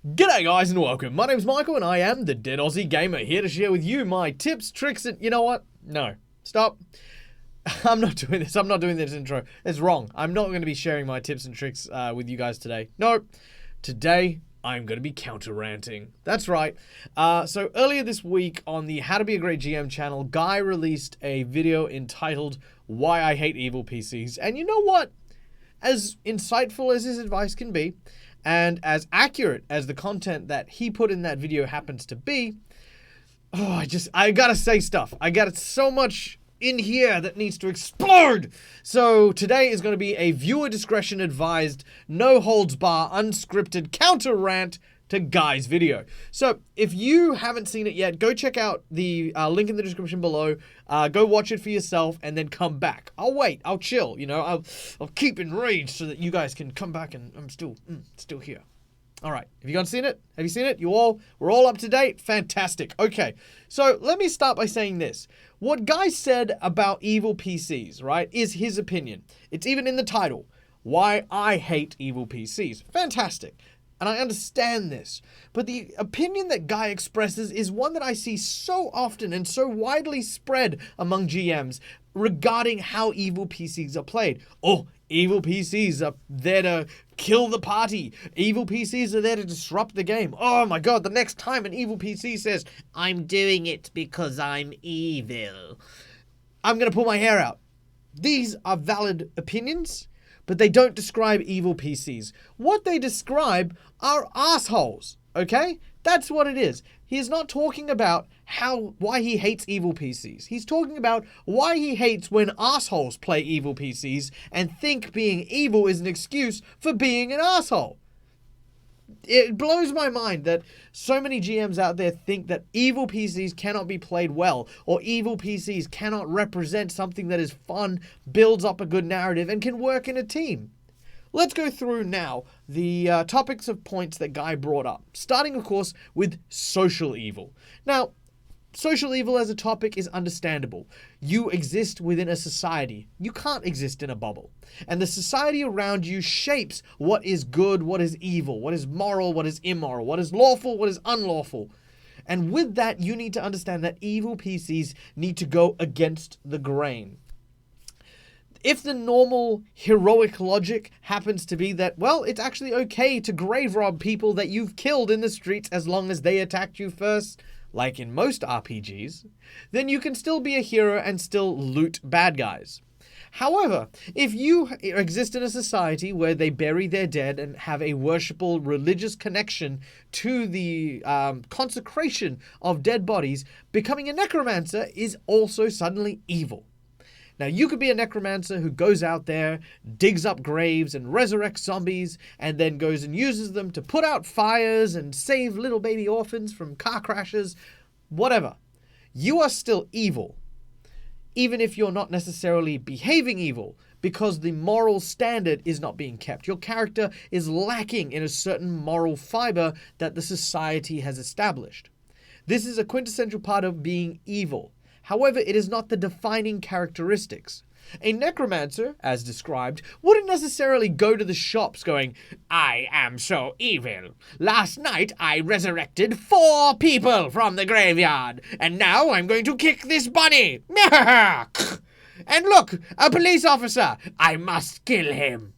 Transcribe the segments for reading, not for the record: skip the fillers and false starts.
G'day guys and welcome. My name's Michael and I am the DeadAussieGamer, here to share with you my tips, tricks, and you know what? No. Stop. I'm not doing this. I'm not doing this intro. It's wrong. I'm not going to be sharing my tips and tricks with you guys today. No. Today, I'm going to be counter-ranting. That's right. So earlier this week on the How to Be a Great GM channel, Guy released a video entitled Why I Hate Evil PCs. And you know what? As insightful as his advice can be, and as accurate as the content that he put in that video happens to be, I gotta say stuff. I got so much in here that needs to explode. So today is going to be a viewer discretion advised, no holds bar, unscripted counter rant to Guy's video. So if you haven't seen it yet, go check out the link in the description below. Go watch it for yourself and then come back. I'll wait. I'll chill. You know, I'll keep enraged so that you guys can come back and I'm still here. All right. Have you guys seen it? Have you seen it? We're all up to date? Fantastic. Okay. So let me start by saying this. What Guy said about evil PCs, right, is his opinion. It's even in the title. Why I hate evil PCs. Fantastic. And I understand this, but the opinion that Guy expresses is one that I see so often and so widely spread among GMs regarding how evil PCs are played. Oh, evil PCs are there to kill the party. Evil PCs are there to disrupt the game. Oh my god, the next time an evil PC says, I'm doing it because I'm evil, I'm going to pull my hair out. These are valid opinions, but they don't describe evil PCs. What they describe are assholes, okay? That's what it is. He is not talking about why he hates evil PCs. He's talking about why he hates when assholes play evil PCs and think being evil is an excuse for being an asshole. It blows my mind that so many GMs out there think that evil PCs cannot be played well, or evil PCs cannot represent something that is fun, builds up a good narrative, and can work in a team. Let's go through now the topics of points that Guy brought up, starting, of course, with social evil. Now, social evil as a topic is understandable. You exist within a society. You can't exist in a bubble. And the society around you shapes what is good, what is evil, what is moral, what is immoral, what is lawful, what is unlawful. And with that, you need to understand that evil PCs need to go against the grain. If the normal heroic logic happens to be that, well, it's actually okay to grave rob people that you've killed in the streets as long as they attacked you first, like in most RPGs, then you can still be a hero and still loot bad guys. However, if you exist in a society where they bury their dead and have a worshipful religious connection to the consecration of dead bodies, becoming a necromancer is also suddenly evil. Now, you could be a necromancer who goes out there, digs up graves and resurrects zombies, and then goes and uses them to put out fires and save little baby orphans from car crashes, whatever. You are still evil, even if you're not necessarily behaving evil, because the moral standard is not being kept. Your character is lacking in a certain moral fiber that the society has established. This is a quintessential part of being evil. However, it is not the defining characteristics. A necromancer, as described, wouldn't necessarily go to the shops going, I am so evil. Last night I resurrected 4 people from the graveyard, and now I'm going to kick this bunny. And look, a police officer. I must kill him.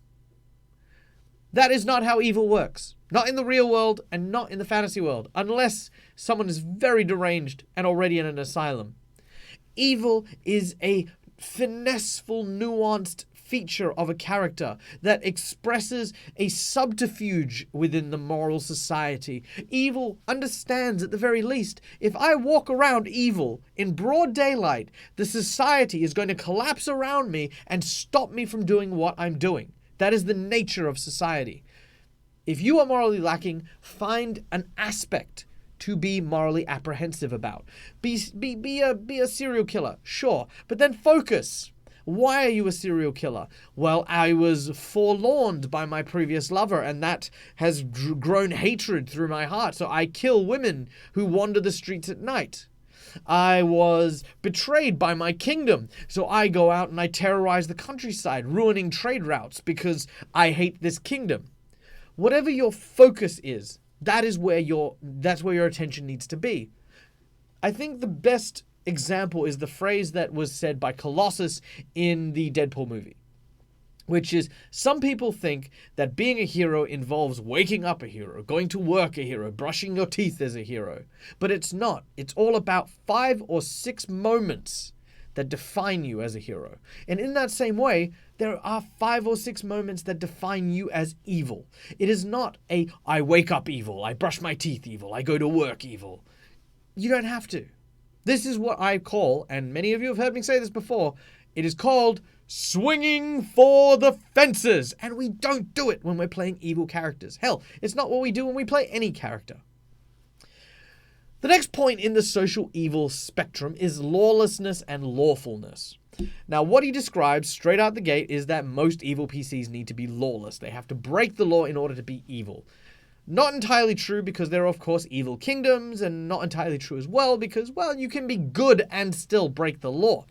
That is not how evil works. Not in the real world and not in the fantasy world, unless someone is very deranged and already in an asylum. Evil is a finesseful, nuanced feature of a character that expresses a subterfuge within the moral society. Evil understands, at the very least, if I walk around evil in broad daylight, the society is going to collapse around me and stop me from doing what I'm doing. That is the nature of society. If you are morally lacking, find an aspect to be morally apprehensive about. Be a serial killer, sure, but then focus. Why are you a serial killer? Well, I was forlorn by my previous lover, and that has grown hatred through my heart, so I kill women who wander the streets at night. I was betrayed by my kingdom, so I go out and I terrorize the countryside, ruining trade routes because I hate this kingdom. Whatever your focus is, That's where your attention needs to be. I think the best example is the phrase that was said by Colossus in the Deadpool movie, which is, some people think that being a hero involves waking up a hero, going to work a hero, brushing your teeth as a hero. But it's not. It's all about 5 or 6 moments that define you as a hero. And in that same way, there are 5 or 6 moments that define you as evil. It is not a, I wake up evil, I brush my teeth evil, I go to work evil. You don't have to. This is what I call, and many of you have heard me say this before, it is called swinging for the fences. And we don't do it when we're playing evil characters. Hell, it's not what we do when we play any character. The next point in the social evil spectrum is lawlessness and lawfulness. Now, what he describes straight out the gate is that most evil PCs need to be lawless. They have to break the law in order to be evil. Not entirely true, because there are, of course, evil kingdoms, and not entirely true as well because, well, you can be good and still break the law.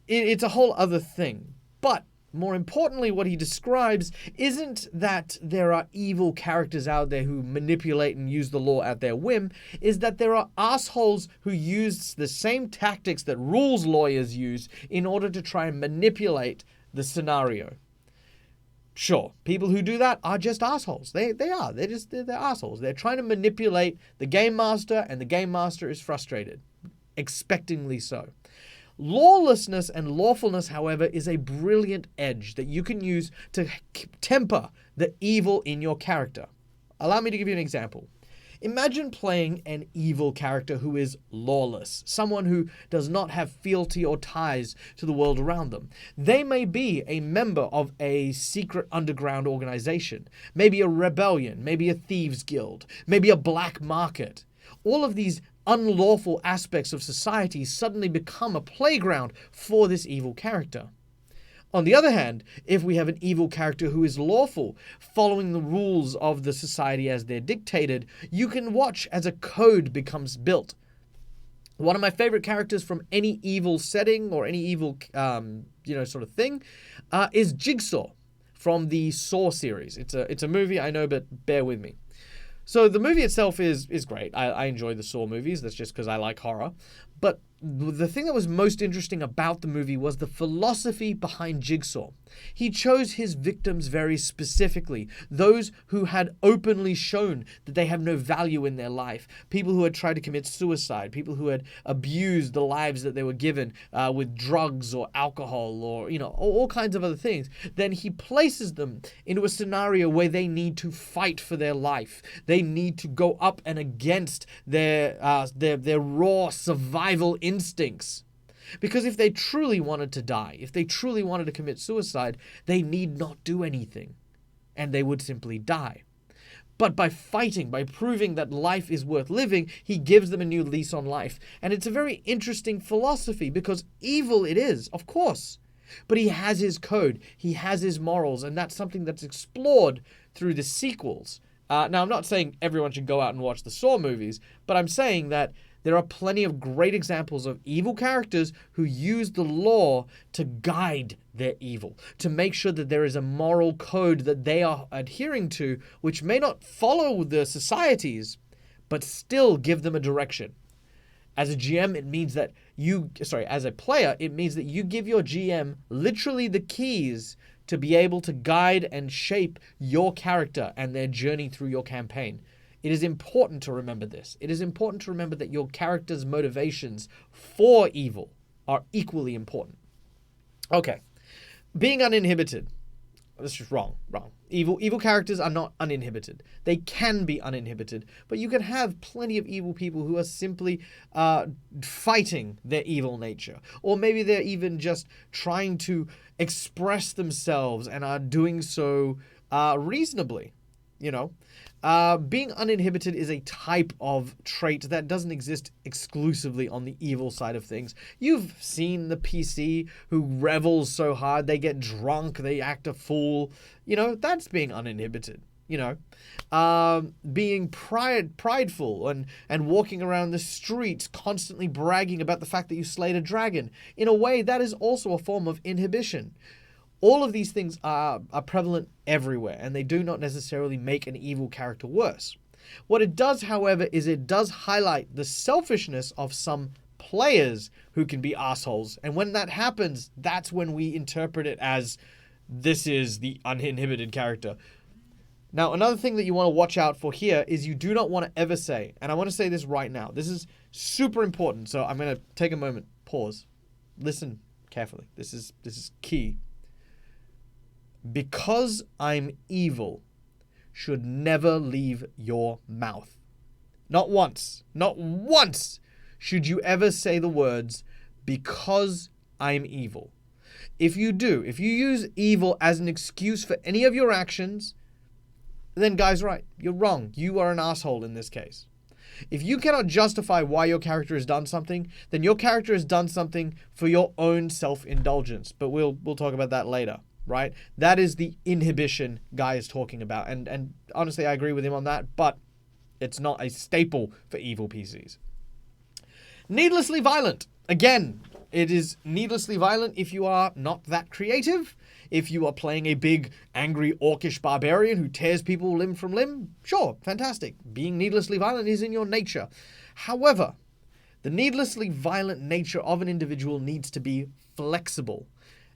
It's a whole other thing. But more importantly, what he describes isn't that there are evil characters out there who manipulate and use the law at their whim, is that there are assholes who use the same tactics that rules lawyers use in order to try and manipulate the scenario. Sure, people who do that are just assholes. They're assholes. They're trying to manipulate the game master, and the game master is frustrated. Expectingly so. Lawlessness and lawfulness, however, is a brilliant edge that you can use to temper the evil in your character. Allow me to give you an example. Imagine playing an evil character who is lawless, someone who does not have fealty or ties to the world around them. They may be a member of a secret underground organization, maybe a rebellion, maybe a thieves guild, maybe a black market. All of these unlawful aspects of society suddenly become a playground for this evil character. On the other hand, if we have an evil character who is lawful, following the rules of the society as they're dictated, you can watch as a code becomes built. One of my favorite characters from any evil setting or any evil, sort of thing, is Jigsaw from the Saw series. It's a movie, I know, but bear with me. So the movie itself is great. I enjoy the Saw movies. That's just because I like horror. But the thing that was most interesting about the movie was the philosophy behind Jigsaw. He chose his victims very specifically, those who had openly shown that they have no value in their life, people who had tried to commit suicide, people who had abused the lives that they were given with drugs or alcohol or, all kinds of other things. Then he places them into a scenario where they need to fight for their life. They need to go up and against their raw survival instincts. Because if they truly wanted to die, if they truly wanted to commit suicide, they need not do anything, and they would simply die. But by fighting, by proving that life is worth living, he gives them a new lease on life. And it's a very interesting philosophy, because evil it is, of course. But he has his code, he has his morals, and that's something that's explored through the sequels. Now, I'm not saying everyone should go out and watch the Saw movies, but I'm saying that there are plenty of great examples of evil characters who use the law to guide their evil, to make sure that there is a moral code that they are adhering to, which may not follow the societies, but still give them a direction. As a GM, it means that as a player, it means that you give your GM literally the keys to be able to guide and shape your character and their journey through your campaign. It is important to remember this. It is important to remember that your character's motivations for evil are equally important. Okay. Being uninhibited. That's just wrong. Evil characters are not uninhibited. They can be uninhibited, but you can have plenty of evil people who are simply fighting their evil nature. Or maybe they're even just trying to express themselves and are doing so reasonably, Being uninhibited is a type of trait that doesn't exist exclusively on the evil side of things. You've seen the PC who revels so hard, they get drunk, they act a fool. That's being uninhibited. Being prideful and walking around the streets constantly bragging about the fact that you slayed a dragon. In a way, that is also a form of inhibition. All of these things are prevalent everywhere, and they do not necessarily make an evil character worse. What it does, however, is it does highlight the selfishness of some players who can be assholes. And when that happens, that's when we interpret it as this is the uninhibited character. Now, another thing that you want to watch out for here is you do not want to ever say, and I want to say this right now, this is super important, so I'm going to take a moment, pause, listen carefully. This is key. Because I'm evil should never leave your mouth. Not once should you ever say the words, because I'm evil. If you do, if you use evil as an excuse for any of your actions, then guys, right, you're wrong. You are an asshole in this case. If you cannot justify why your character has done something, then your character has done something for your own self-indulgence. But we'll talk about that later, right? That is the inhibition Guy is talking about. And honestly, I agree with him on that, but it's not a staple for evil PCs. Needlessly violent. Again, it is needlessly violent if you are not that creative. If you are playing a big, angry, orcish barbarian who tears people limb from limb, sure, fantastic. Being needlessly violent is in your nature. However, the needlessly violent nature of an individual needs to be flexible.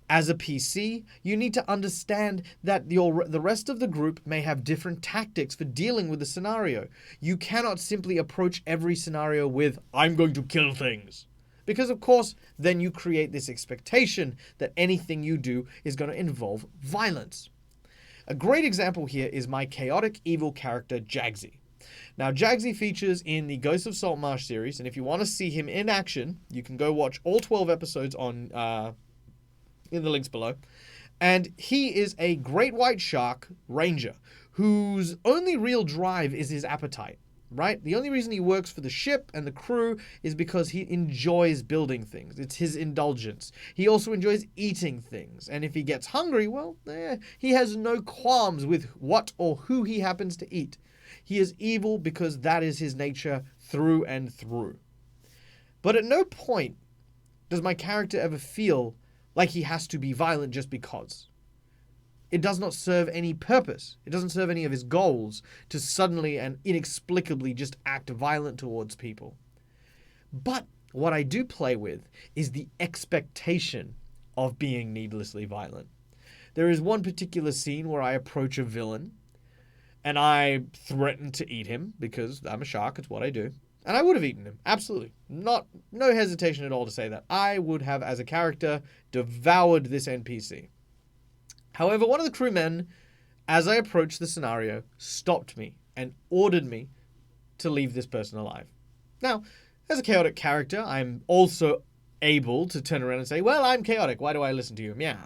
As a PC, you need to understand that the rest of the group may have different tactics for dealing with the scenario. You cannot simply approach every scenario with, I'm going to kill things. Because, of course, then you create this expectation that anything you do is going to involve violence. A great example here is my chaotic evil character, Jagsy. Now, Jagsy features in the Ghosts of Saltmarsh series, and if you want to see him in action, you can go watch all 12 episodes on in the links below. And he is a great white shark ranger whose only real drive is his appetite. Right? The only reason he works for the ship and the crew is because he enjoys building things. It's his indulgence. He also enjoys eating things. And if he gets hungry, well, he has no qualms with what or who he happens to eat. He is evil because that is his nature through and through. But at no point does my character ever feel like he has to be violent just because. It does not serve any purpose. It doesn't serve any of his goals to suddenly and inexplicably just act violent towards people. But what I do play with is the expectation of being needlessly violent. There is one particular scene where I approach a villain and I threaten to eat him because I'm a shark, it's what I do. And I would have eaten him, absolutely. No hesitation at all to say that. I would have, as a character, devoured this NPC. However, one of the crewmen, as I approached the scenario, stopped me and ordered me to leave this person alive. Now, as a chaotic character, I'm also able to turn around and say, well, I'm chaotic. Why do I listen to you? Yeah.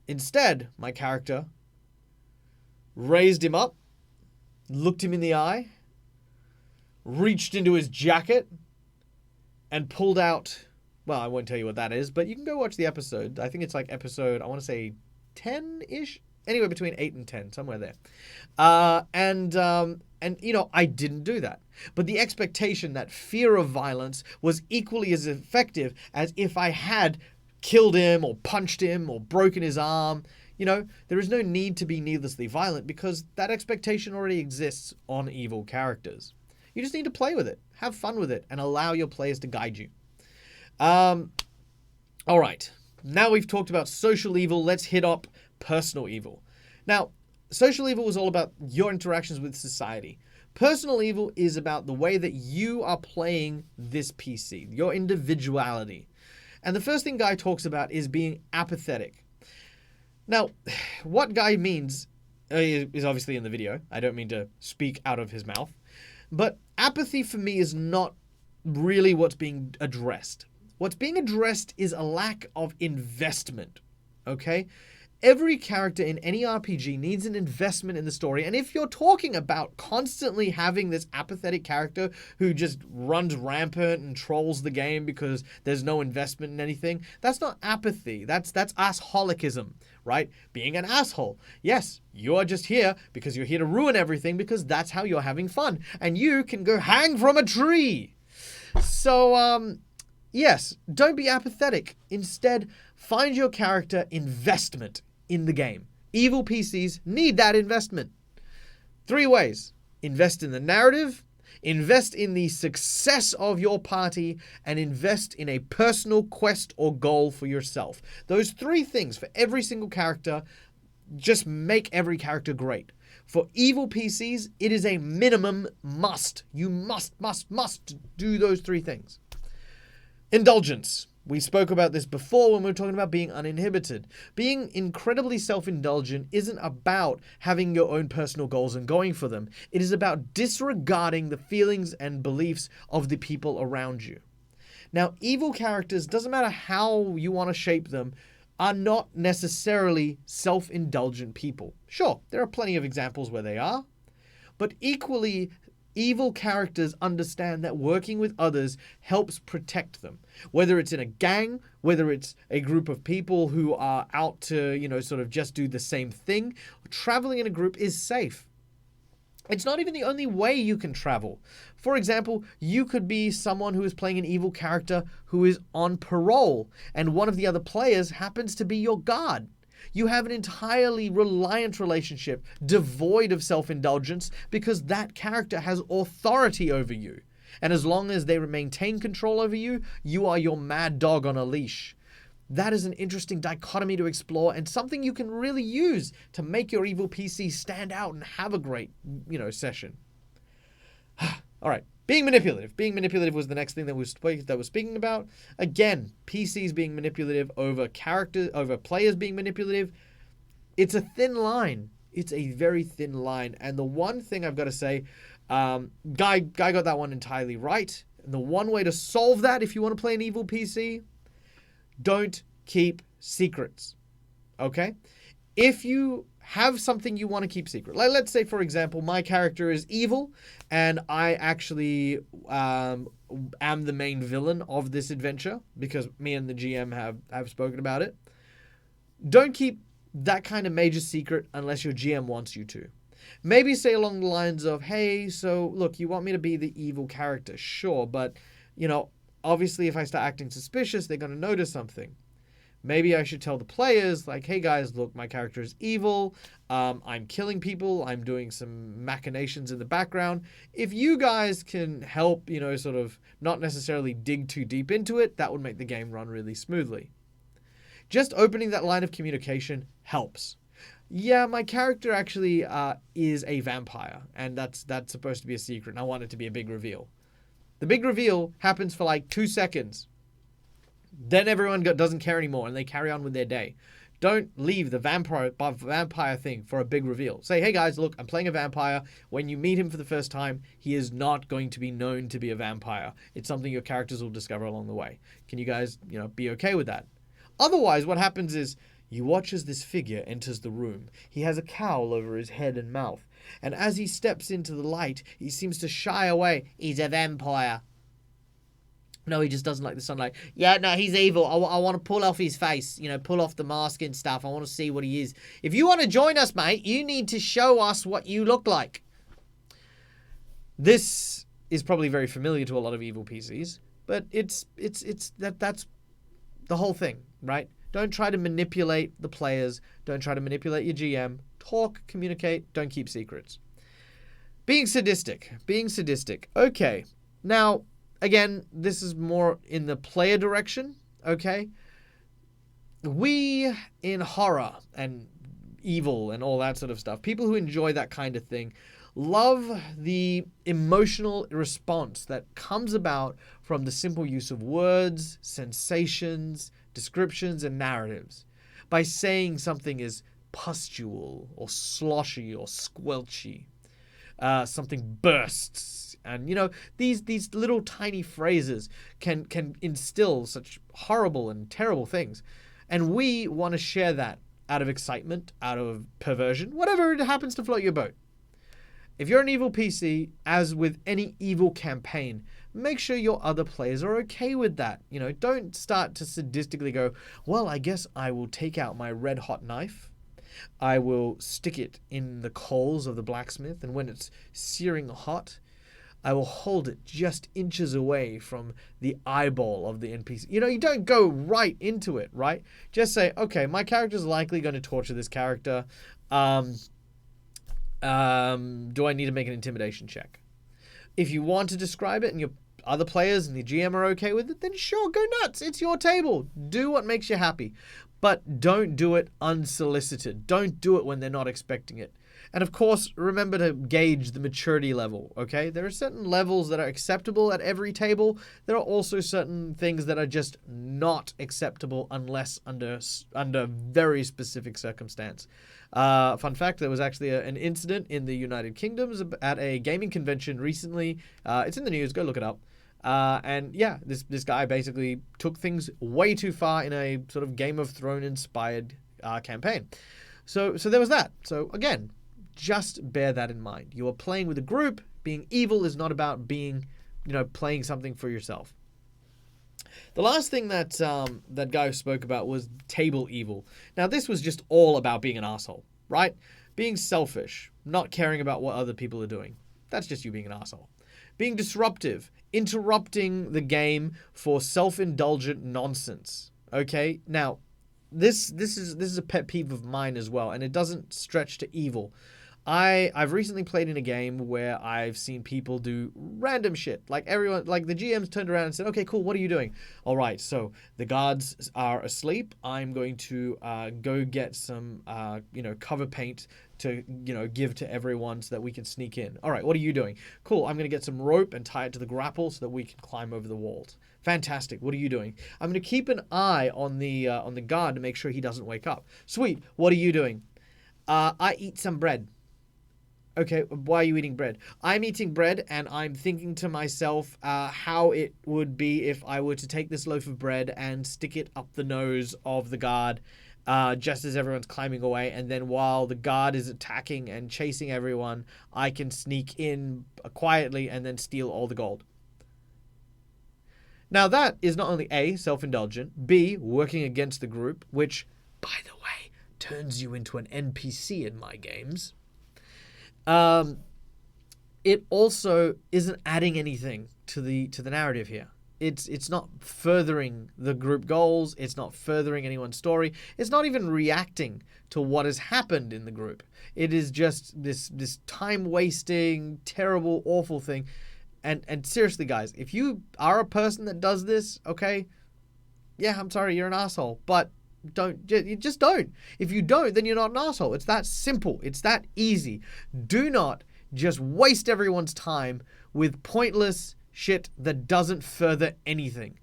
Instead, my character raised him up, looked him in the eye, reached into his jacket, and pulled out, well, I won't tell you what that is, but you can go watch the episode. I think it's like episode, I want to say 10-ish, anywhere between 8 and 10, somewhere there. And you know, I didn't do that. But the expectation, that fear of violence, was equally as effective as if I had killed him or punched him or broken his arm. You know, there is no need to be needlessly violent because that expectation already exists on evil characters. You just need to play with it, have fun with it, and allow your players to guide you. All right. Now we've talked about social evil, let's hit up personal evil. Now, social evil is all about your interactions with society. Personal evil is about the way that you are playing this PC, your individuality. And the first thing Guy talks about is being apathetic. Now, what Guy means is obviously in the video. I don't mean to speak out of his mouth. But apathy for me is not really what's being addressed. What's being addressed is a lack of investment, okay? Every character in any RPG needs an investment in the story, and if you're talking about constantly having this apathetic character who just runs rampant and trolls the game because there's no investment in anything, that's not apathy, that's assholicism, right? Being an asshole. Yes, you're just here because you're here to ruin everything because that's how you're having fun, and you can go hang from a tree. So, yes, don't be apathetic. Instead, find your character investment in the game. Evil PCs need that investment. 3 ways. invest in the narrative, invest in the success of your party, and invest in a personal quest or goal for yourself. Those 3 things for every single character just make every character great. For evil PCs, it is a minimum must. You must do those 3 things. Indulgence. We spoke about this before when we were talking about being uninhibited. Being incredibly self-indulgent isn't about having your own personal goals and going for them. It is about disregarding the feelings and beliefs of the people around you. Now, evil characters, doesn't matter how you want to shape them, are not necessarily self-indulgent people. Sure, there are plenty of examples where they are, but equally, evil characters understand that working with others helps protect them. Whether it's in a gang, whether it's a group of people who are out to, sort of just do the same thing, traveling in a group is safe. It's not even the only way you can travel. For example, you could be someone who is playing an evil character who is on parole, and one of the other players happens to be your guard. You have an entirely reliant relationship, devoid of self-indulgence, because that character has authority over you. And as long as they maintain control over you, you are your mad dog on a leash. That is an interesting dichotomy to explore, and something you can really use to make your evil PC stand out and have a great, session. All right. Being manipulative. Being manipulative was the next thing that we're speaking about. Again, PCs being manipulative over players being manipulative. It's a thin line. It's a very thin line. And the one thing I've got to say, Guy got that one entirely right. And the one way to solve that, if you want to play an evil PC, don't keep secrets. Okay? If you have something you want to keep secret. Like, let's say, for example, my character is evil, and I actually am the main villain of this adventure, because me and the GM have spoken about it. Don't keep that kind of major secret unless your GM wants you to. Maybe say along the lines of, hey, so look, you want me to be the evil character? Sure, but, obviously if I start acting suspicious, they're going to notice something. Maybe I should tell the players, like, hey guys, look, my character is evil. I'm killing people. I'm doing some machinations in the background. If you guys can help, sort of not necessarily dig too deep into it, that would make the game run really smoothly. Just opening that line of communication helps. Yeah, my character actually is a vampire, and that's supposed to be a secret, and I want it to be a big reveal. The big reveal happens for like 2 seconds. Then everyone doesn't care anymore and they carry on with their day. Don't leave the vampire thing for a big reveal. Say, hey guys, look, I'm playing a vampire. When you meet him for the first time, he is not going to be known to be a vampire. It's something your characters will discover along the way. Can you guys, be okay with that? Otherwise, what happens is you watch as this figure enters the room. He has a cowl over his head and mouth. And as he steps into the light, he seems to shy away. He's a vampire. No, he just doesn't like the sunlight. Yeah, no, he's evil. I want to pull off his face, pull off the mask and stuff. I want to see what he is. If you want to join us, mate, you need to show us what you look like. This is probably very familiar to a lot of evil PCs, but that's the whole thing, right? Don't try to manipulate the players. Don't try to manipulate your GM. Talk, communicate, don't keep secrets. Being sadistic. Okay, now, again, this is more in the player direction, okay? We, in horror and evil and all that sort of stuff, people who enjoy that kind of thing, love the emotional response that comes about from the simple use of words, sensations, descriptions, and narratives. By saying something is pustule or sloshy or squelchy, something bursts. And, these little tiny phrases can instill such horrible and terrible things. And we want to share that out of excitement, out of perversion, whatever it happens to float your boat. If you're an evil PC, as with any evil campaign, make sure your other players are okay with that. Don't start to sadistically go, well, I guess I will take out my red hot knife. I will stick it in the coals of the blacksmith, and when it's searing hot, I will hold it just inches away from the eyeball of the NPC. You don't go right into it, right? Just say, okay, my character's likely going to torture this character. Do I need to make an intimidation check? If you want to describe it and your other players and the GM are okay with it, then sure, go nuts. It's your table. Do what makes you happy. But don't do it unsolicited. Don't do it when they're not expecting it. And of course, remember to gauge the maturity level, okay? There are certain levels that are acceptable at every table. There are also certain things that are just not acceptable unless under very specific circumstance. Fun fact, there was actually an incident in the United Kingdoms at a gaming convention recently. It's in the news, go look it up. And yeah, this guy basically took things way too far in a sort of Game of Thrones inspired campaign. So there was that. So again, just bear that in mind. You are playing with a group. Being evil is not about being, playing something for yourself. The last thing that that guy spoke about was table evil. Now, this was just all about being an asshole, right? Being selfish, not caring about what other people are doing. That's just you being an asshole. Being disruptive, interrupting the game for self-indulgent nonsense. Okay? Now, this is a pet peeve of mine as well, and it doesn't stretch to evil. I've recently played in a game where I've seen people do random shit. Like the GMs turned around and said, okay, cool, what are you doing? All right, so the guards are asleep. I'm going to go get some, cover paint to, give to everyone so that we can sneak in. All right, what are you doing? Cool, I'm going to get some rope and tie it to the grapple so that we can climb over the walls. Fantastic, what are you doing? I'm going to keep an eye on the guard to make sure he doesn't wake up. Sweet, what are you doing? I eat some bread. Okay, why are you eating bread? I'm eating bread and I'm thinking to myself how it would be if I were to take this loaf of bread and stick it up the nose of the guard just as everyone's climbing away. And then while the guard is attacking and chasing everyone, I can sneak in quietly and then steal all the gold. Now that is not only A, self-indulgent, B, working against the group, which, by the way, turns you into an NPC in my games. It also isn't adding anything to the narrative here. It's not furthering the group goals. It's not furthering anyone's story. It's not even reacting to what has happened in the group. It is just this time-wasting, terrible, awful thing. And seriously, guys, if you are a person that does this, okay, yeah, I'm sorry, you're an asshole, but you just don't. If you don't, then you're not an asshole. It's that simple. It's that easy. Do not just waste everyone's time with pointless shit that doesn't further anything.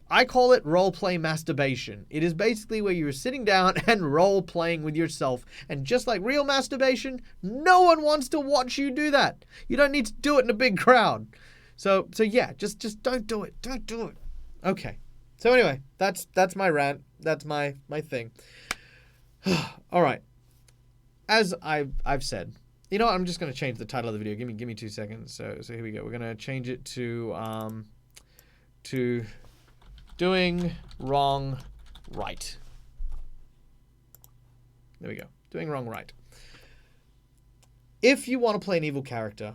I call it role-play masturbation. It is basically where you're sitting down and role-playing with yourself. And just like real masturbation, no one wants to watch you do that. You don't need to do it in a big crowd. So yeah, just don't do it. Don't do it. Okay. So anyway, that's my rant. That's my thing. All right. As I've said, you know what? I'm just going to change the title of the video. Give me 2 seconds. So here we go. We're going to change it to doing wrong right. There we go. Doing wrong right. If you want to play an evil character,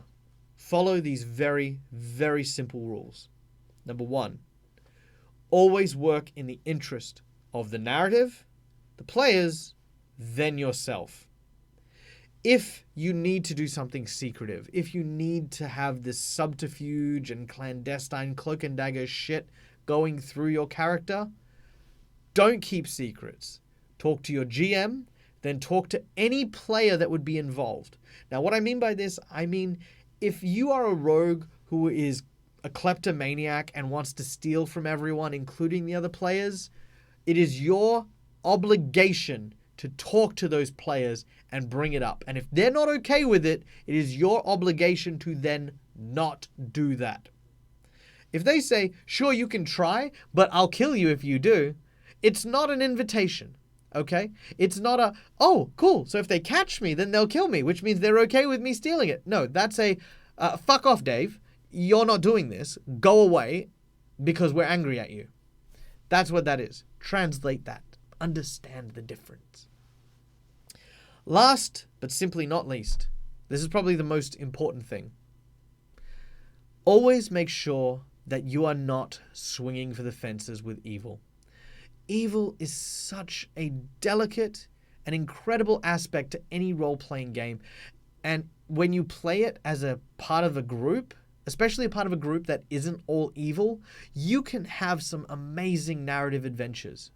follow these very, very simple rules. Number 1, always work in the interest of the narrative, the players, then yourself. If you need to do something secretive, if you need to have this subterfuge and clandestine cloak and dagger shit going through your character, don't keep secrets. Talk to your GM, then talk to any player that would be involved. Now, what I mean by this, I mean if you are a rogue who is a kleptomaniac and wants to steal from everyone, including the other players, it is your obligation to talk to those players and bring it up. And if they're not okay with it, it is your obligation to then not do that. If they say, sure, you can try, but I'll kill you if you do, it's not an invitation, okay? It's not a, oh, cool, so if they catch me, then they'll kill me, which means they're okay with me stealing it. No, that's a, fuck off, Dave. You're not doing this. Go away because we're angry at you. That's what that is. Translate that. Understand the difference. Last, but simply not least, this is probably the most important thing. Always make sure that you are not swinging for the fences with evil. Evil is such a delicate and incredible aspect to any role-playing game. And when you play it as a part of a group, especially a part of a group that isn't all evil, you can have some amazing narrative adventures.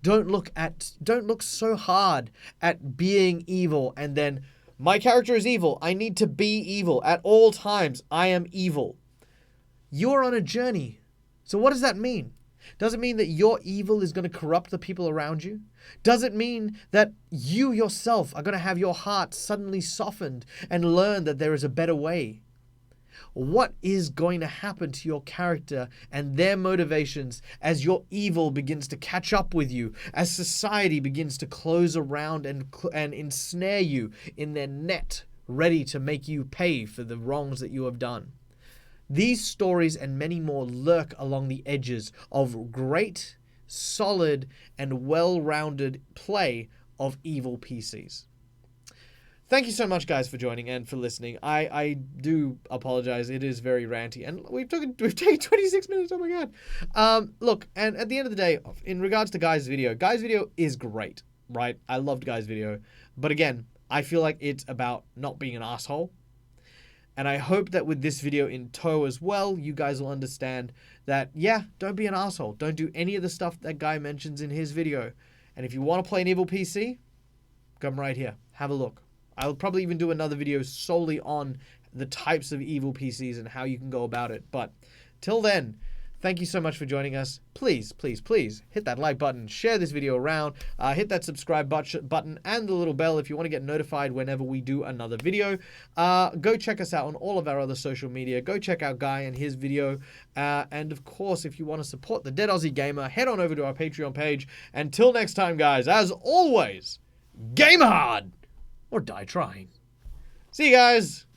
Don't look so hard at being evil and then, my character is evil, I need to be evil at all times, I am evil. You're on a journey. So what does that mean? Does it mean that your evil is going to corrupt the people around you? Does it mean that you yourself are going to have your heart suddenly softened and learn that there is a better way? What is going to happen to your character and their motivations as your evil begins to catch up with you, as society begins to close around and ensnare you in their net, ready to make you pay for the wrongs that you have done? These stories and many more lurk along the edges of great, solid, and well-rounded play of evil PCs. Thank you so much, guys, for joining and for listening. I do apologize. It is very ranty, and we've taken 26 minutes. Oh my god. Look, and at the end of the day, in regards to Guy's video is great, right? I loved Guy's video, but again, I feel like it's about not being an asshole. And I hope that with this video in tow as well, you guys will understand that, yeah, don't be an asshole. Don't do any of the stuff that Guy mentions in his video. And if you want to play an evil PC, come right here. Have a look. I'll probably even do another video solely on the types of evil PCs and how you can go about it. But till then, thank you so much for joining us. Please, please, please hit that like button, share this video around, hit that subscribe button and the little bell if you want to get notified whenever we do another video. Go check us out on all of our other social media. Go check out Guy and his video. And of course, if you want to support the Dead Aussie Gamer, head on over to our Patreon page. Until next time, guys, as always, game hard or die trying. See you guys.